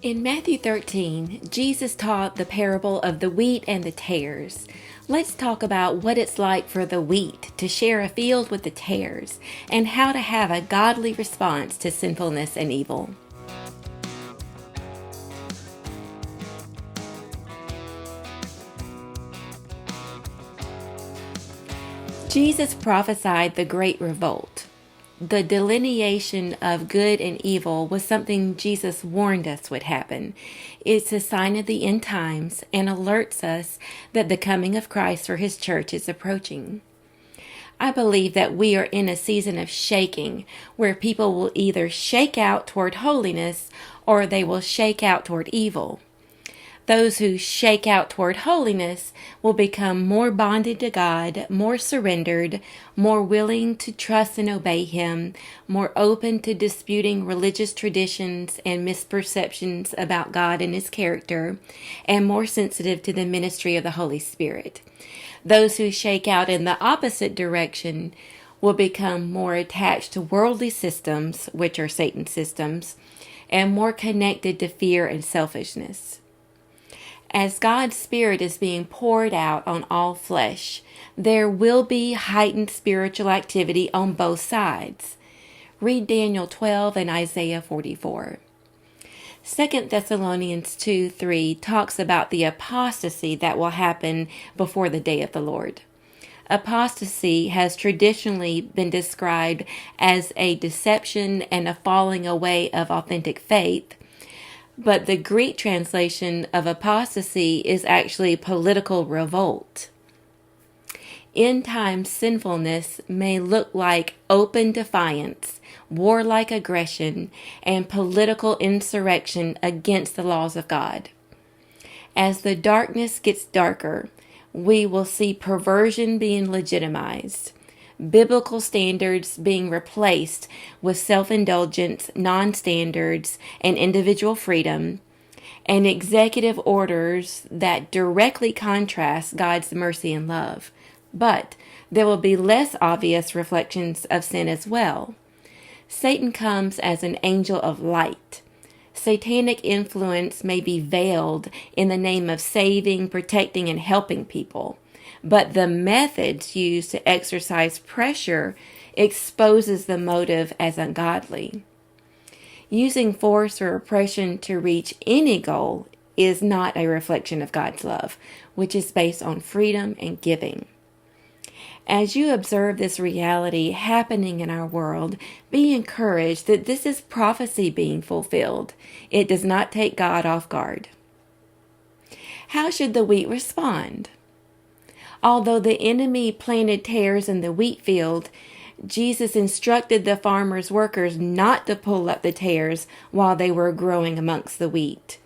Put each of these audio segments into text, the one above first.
In Matthew 13, Jesus taught the parable of the wheat and the tares. Let's talk about what it's like for the wheat to share a field with the tares and how to have a godly response to sinfulness and evil. Jesus prophesied the Great Revolt. The delineation of good and evil was something Jesus warned us would happen. It's a sign of the end times and alerts us that the coming of Christ for his church is approaching. I believe that we are in a season of shaking where people will either shake out toward holiness or they will shake out toward evil. Those who shake out toward holiness will become more bonded to God, more surrendered, more willing to trust and obey Him, more open to disputing religious traditions and misperceptions about God and His character, and more sensitive to the ministry of the Holy Spirit. Those who shake out in the opposite direction will become more attached to worldly systems, which are Satan's systems, and more connected to fear and selfishness. As God's Spirit is being poured out on all flesh, there will be heightened spiritual activity on both sides. Read Daniel 12 and Isaiah 44. 2 Thessalonians 2:3 talks about the apostasy that will happen before the day of the Lord. Apostasy has traditionally been described as a deception and a falling away of authentic faith. But the Greek translation of apostasy is actually political revolt. End-time sinfulness may look like open defiance, warlike aggression, and political insurrection against the laws of God. As the darkness gets darker, we will see perversion being legitimized, biblical standards being replaced with self-indulgence, non-standards, and individual freedom, and executive orders that directly contrast God's mercy and love. But there will be less obvious reflections of sin as well. Satan comes as an angel of light. Satanic influence may be veiled in the name of saving, protecting, and helping people. But the methods used to exercise pressure exposes the motive as ungodly. Using force or oppression to reach any goal is not a reflection of God's love, which is based on freedom and giving. As you observe this reality happening in our world, be encouraged that this is prophecy being fulfilled. It does not take God off guard. How should the wheat respond? Although the enemy planted tares in the wheat field, Jesus instructed the farmer's workers not to pull up the tares while they were growing amongst the wheat.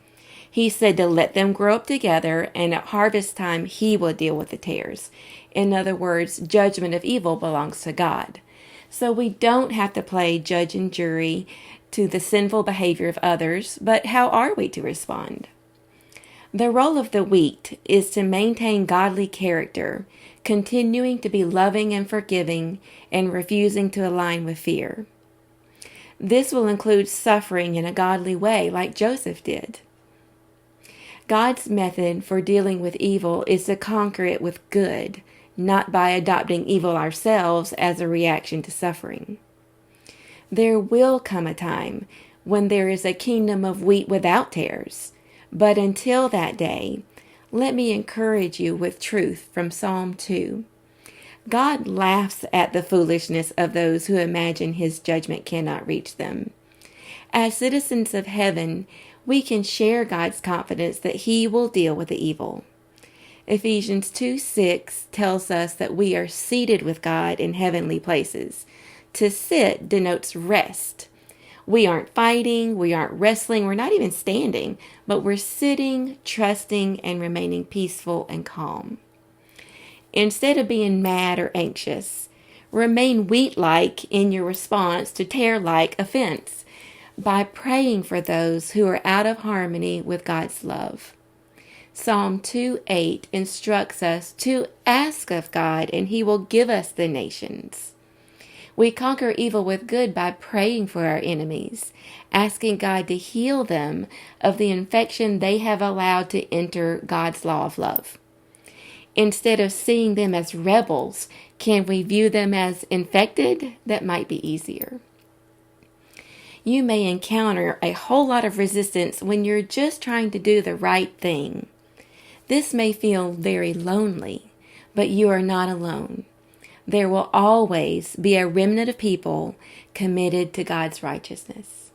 He said to let them grow up together, and at harvest time he will deal with the tares. In other words, judgment of evil belongs to God. So we don't have to play judge and jury to the sinful behavior of others, but how are we to respond? The role of the wheat is to maintain godly character, continuing to be loving and forgiving, and refusing to align with fear. This will include suffering in a godly way, like Joseph did. God's method for dealing with evil is to conquer it with good, not by adopting evil ourselves as a reaction to suffering. There will come a time when there is a kingdom of wheat without tares. But until that day, let me encourage you with truth from Psalm 2. God laughs at the foolishness of those who imagine his judgment cannot reach them. As citizens of heaven, we can share God's confidence that he will deal with the evil. Ephesians 2:6 tells us that we are seated with God in heavenly places. To sit denotes rest. We aren't fighting, we aren't wrestling, we're not even standing, but we're sitting, trusting, and remaining peaceful and calm. Instead of being mad or anxious, remain wheat-like in your response to tare-like offense by praying for those who are out of harmony with God's love. Psalm 2:8 instructs us to ask of God, and he will give us the nations. We conquer evil with good by praying for our enemies, asking God to heal them of the infection they have allowed to enter God's law of love. Instead of seeing them as rebels, can we view them as infected? That might be easier. You may encounter a whole lot of resistance when you're just trying to do the right thing. This may feel very lonely, but you are not alone. There will always be a remnant of people committed to God's righteousness.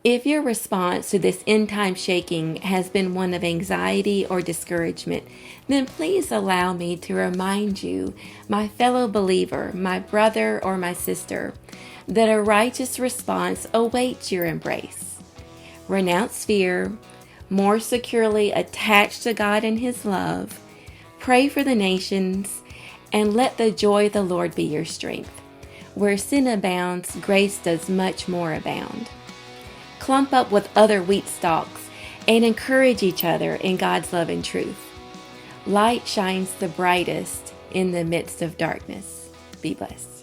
If your response to this end-time shaking has been one of anxiety or discouragement, then please allow me to remind you, my fellow believer, my brother or my sister, that a righteous response awaits your embrace. Renounce fear, more securely attach to God and His love, pray for the nations, and let the joy of the Lord be your strength. Where sin abounds, grace does much more abound. Clump up with other wheat stalks and encourage each other in God's love and truth. Light shines the brightest in the midst of darkness. Be blessed.